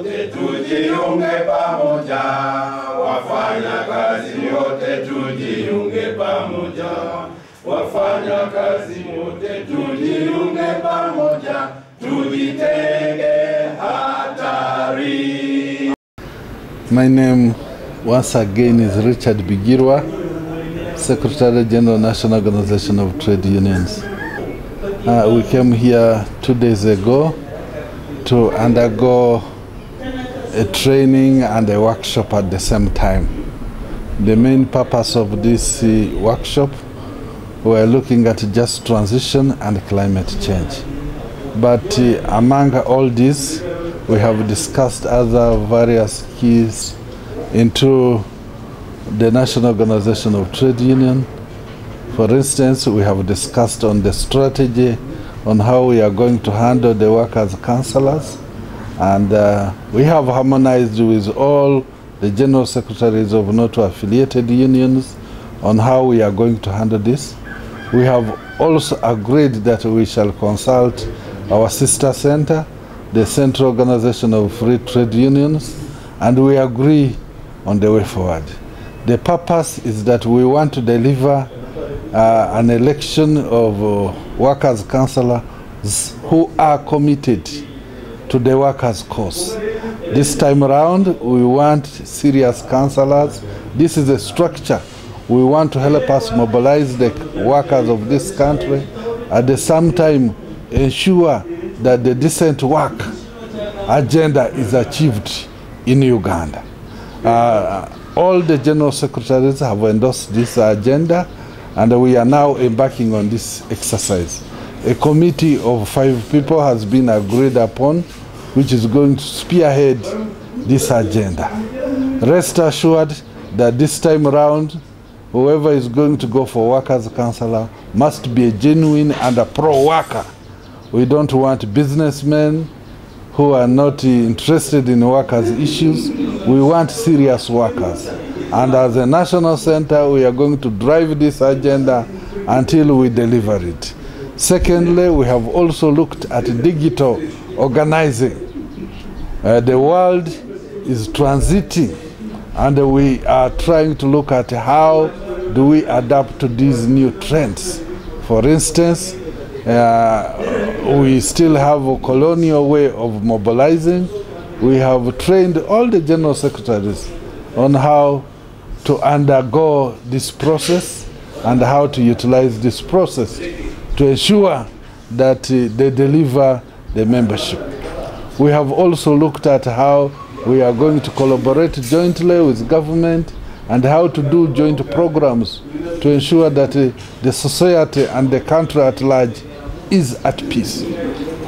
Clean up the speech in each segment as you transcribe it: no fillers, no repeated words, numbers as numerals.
wote tujiunge pamoja, wafanya kazi wote tujiunge pamoja, wafanya kazi wote tujiunge pamoja, tujitenge hatari. My name once again is Richard Bigirwa, Secretary General National Organization of Trade Unions. We came here 2 days ago to undergo a training and a workshop at the same time. The main purpose of this workshop, we're looking at just transition and climate change. But among all this, we have discussed other various keys into the National Organization of Trade Union. For instance, we have discussed on the strategy on how we are going to handle the workers' councillors, and we have harmonized with all the General Secretaries of not affiliated unions on how we are going to handle this. We have also agreed that we shall consult our sister center, the Central Organization of Free Trade Unions, and we agree on the way forward. The purpose is that we want to deliver an election of workers' councillors who are committed to the workers' cause. This time around, we want serious councillors. This is a structure. We want to help us mobilize the workers of this country, at the same time ensure that the decent work agenda is achieved in Uganda. All the General Secretaries have endorsed this agenda, and we are now embarking on this exercise. A committee of 5 people has been agreed upon, which is going to spearhead this agenda. Rest assured that this time around, whoever is going to go for workers' councillor must be a genuine and a pro-worker. We don't want businessmen who are not interested in workers' issues. We want serious workers. And as a national center, we are going to drive this agenda until we deliver it. Secondly, we have also looked at digital organizing. The world is transiting, and we are trying to look at how do we adapt to these new trends. For instance, we still have a colonial way of mobilizing. We have trained all the General Secretaries on how to undergo this process and how to utilize this process to ensure that they deliver the membership. We have also looked at how we are going to collaborate jointly with government and how to do joint programs to ensure that the society and the country at large is at peace.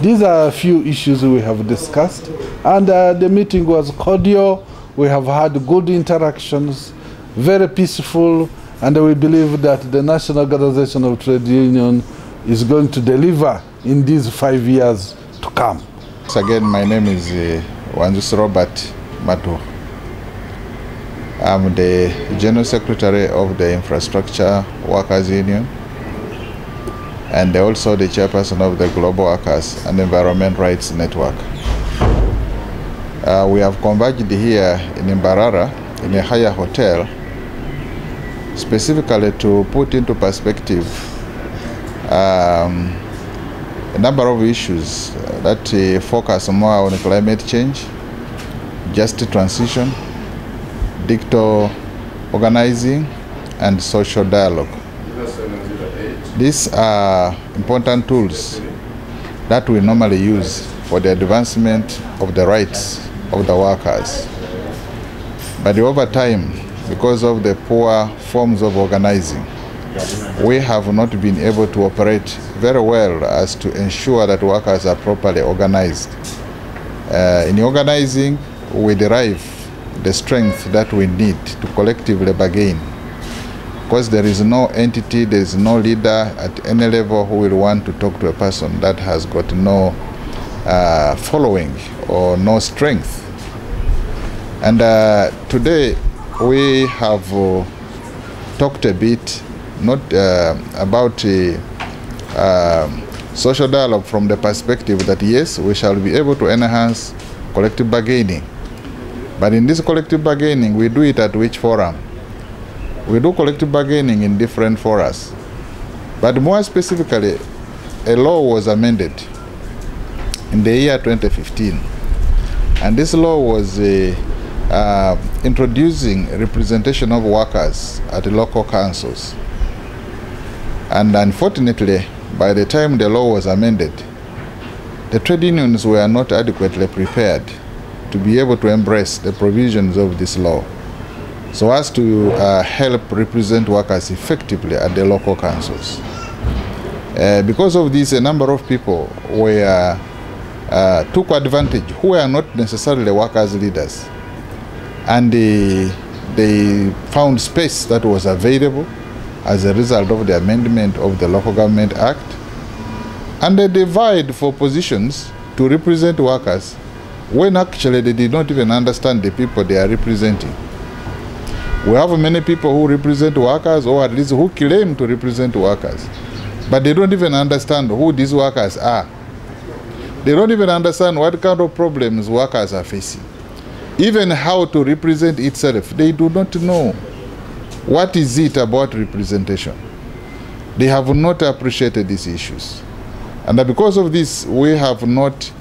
These are a few issues we have discussed, and the meeting was cordial. We have had good interactions, very peaceful, and we believe that the National Organization of Trade Union is going to deliver in these 5 years to come. Once again, my name is Wanjus Robert Mato. I'm the General Secretary of the Infrastructure Workers Union and also the chairperson of the Global Workers and Environment Rights Network. We have converged here in Mbarara in a higher hotel specifically to put into perspective a number of issues that focus more on climate change, just transition, digital organizing, and social dialogue. These are important tools that we normally use for the advancement of the rights of the workers. But over time, because of the poor forms of organizing, we have not been able to operate very well as to ensure that workers are properly organized. In organizing, we derive the strength that we need to collectively bargain. Because there is no entity, there is no leader at any level who will want to talk to a person that has got no following or no strength. And today we have talked a bit not about social dialogue from the perspective that yes, we shall be able to enhance collective bargaining. But in this collective bargaining, we do it at which forum? We do collective bargaining in different forums. But more specifically, a law was amended in the year 2015. And this law was introducing representation of workers at the local councils. And unfortunately, by the time the law was amended, the trade unions were not adequately prepared to be able to embrace the provisions of this law, so as to help represent workers effectively at the local councils. Because of this, a number of people were took advantage who were not necessarily workers' leaders, and they found space that was available as a result of the amendment of the Local Government Act, and they vied for positions to represent workers when actually they did not even understand the people they are representing. We have many people who represent workers, or at least who claim to represent workers, but they don't even understand who these workers are. They don't even understand what kind of problems workers are facing. Even how to represent itself, they do not know. What is it about representation? They have not appreciated these issues. And because of this, we have not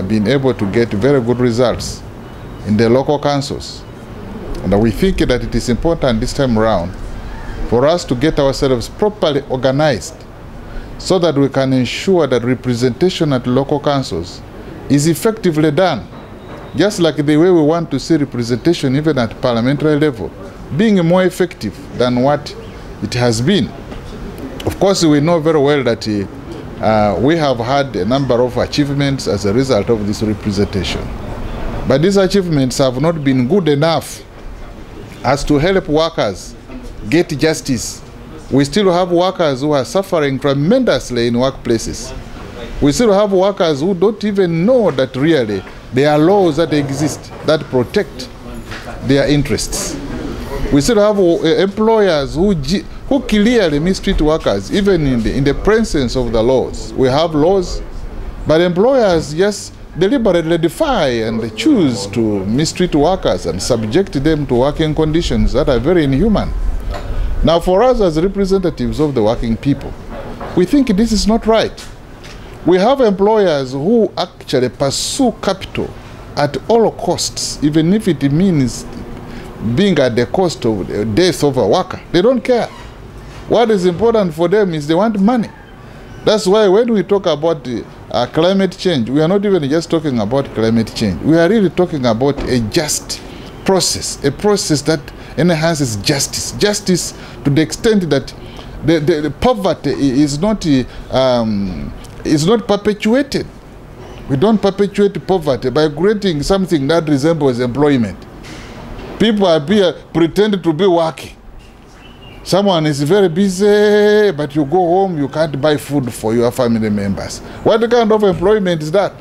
been able to get very good results in the local councils. And we think that it is important this time around for us to get ourselves properly organized so that we can ensure that representation at local councils is effectively done, just like the way we want to see representation even at parliamentary level being more effective than what it has been. Of course, we know very well that we have had a number of achievements as a result of this representation. But these achievements have not been good enough as to help workers get justice. We still have workers who are suffering tremendously in workplaces. We still have workers who don't even know that really there are laws that exist that protect their interests. We still have employers who clearly mistreat workers, even in the presence of the laws. We have laws, but employers just deliberately defy and choose to mistreat workers and subject them to working conditions that are very inhuman. Now, for us as representatives of the working people, we think this is not right. We have employers who actually pursue capital at all costs, even if it means being at the cost of the death of a worker. They don't care. What is important for them is they want money. That's why when we talk about climate change, we are not even just talking about climate change. We are really talking about a just process, a process that enhances justice. Justice to the extent that the poverty is not perpetuated. We don't perpetuate poverty by creating something that resembles employment. People are pretend to be working. Someone is very busy, but you go home, you can't buy food for your family members. What kind of employment is that?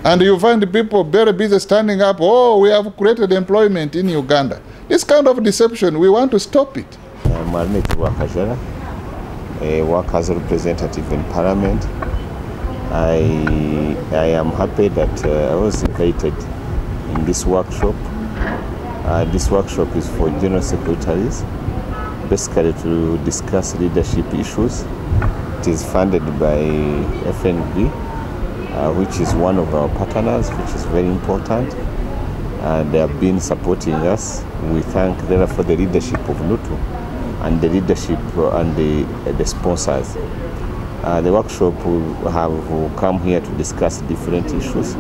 And you find people very busy standing up, oh, we have created employment in Uganda. This kind of deception, we want to stop it. I'm a workers' representative in Parliament. I am happy that I was invited in this workshop. This workshop is for General Secretaries, basically to discuss leadership issues. It is funded by FNV, which is one of our partners, which is very important. They have been supporting us. We thank therefore the leadership of NUTU and the leadership and the sponsors. The workshop will come here to discuss different issues,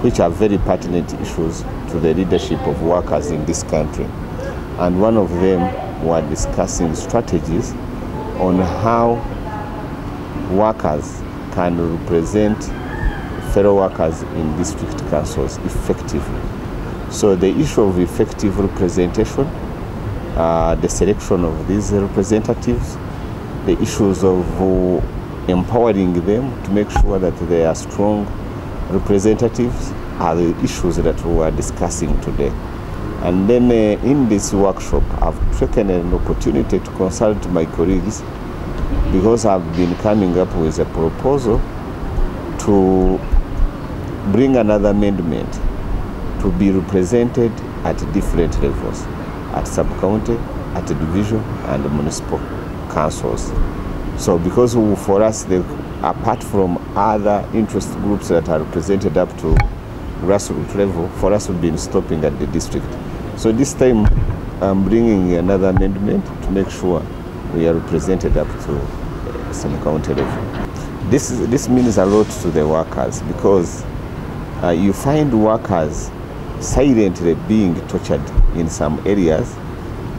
which are very pertinent issues to the leadership of workers in this country. And one of them were discussing strategies on how workers can represent fellow workers in district councils effectively. So the issue of effective representation, the selection of these representatives, the issues of empowering them to make sure that they are strong representatives are the issues that we are discussing today. And then in this workshop, I've taken an opportunity to consult my colleagues because I've been coming up with a proposal to bring another amendment to be represented at different levels, at sub-county, at division, and municipal councils. So because for us, apart from other interest groups that are represented up to grassroots level, for us we've been stopping at the district. So this time I'm bringing another amendment to make sure we are represented up to sub-county level. This means a lot to the workers, because you find workers silently being tortured in some areas,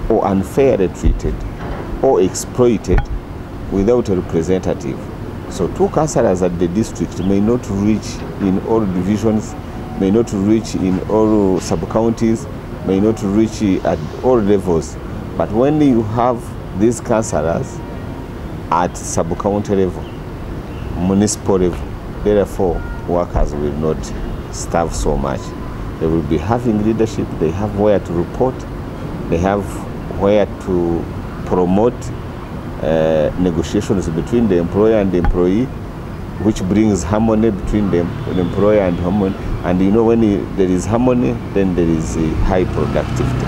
or unfairly treated, or exploited without a representative. So 2 councillors at the district may not reach in all divisions, may not reach in all sub-counties, may not reach at all levels. But when you have these councillors at sub-county level, municipal level, therefore workers will not starve so much. They will be having leadership, they have where to report, they have where to promote negotiations between the employer and the employee, which brings harmony between the employer and harmony. And you know, when there is harmony, then there is a high productivity.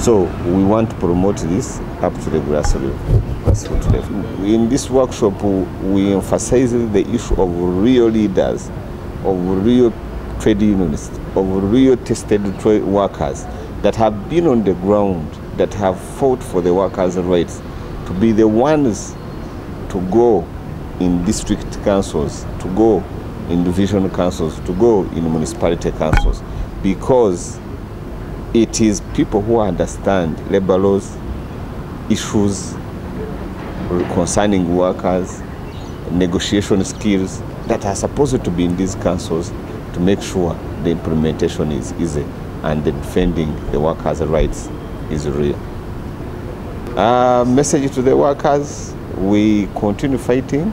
So we want to promote this up to the grassroots level. In this workshop, we emphasize the issue of real leaders, of real trade unionists, of real tested trade workers that have been on the ground, that have fought for the workers' rights, to be the ones to go in district councils, to go in division councils, to go in municipality councils, because it is people who understand labor laws, issues concerning workers, negotiation skills, that are supposed to be in these councils to make sure the implementation is easy and the defending the workers' rights is real. Message to the workers: we continue fighting.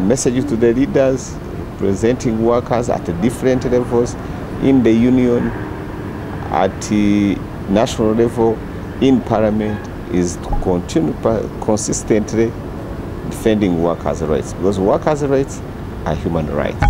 Message to the leaders representing workers at different levels in the union, at the national level, in parliament, is to continue consistently defending workers' rights, because workers' rights are human rights.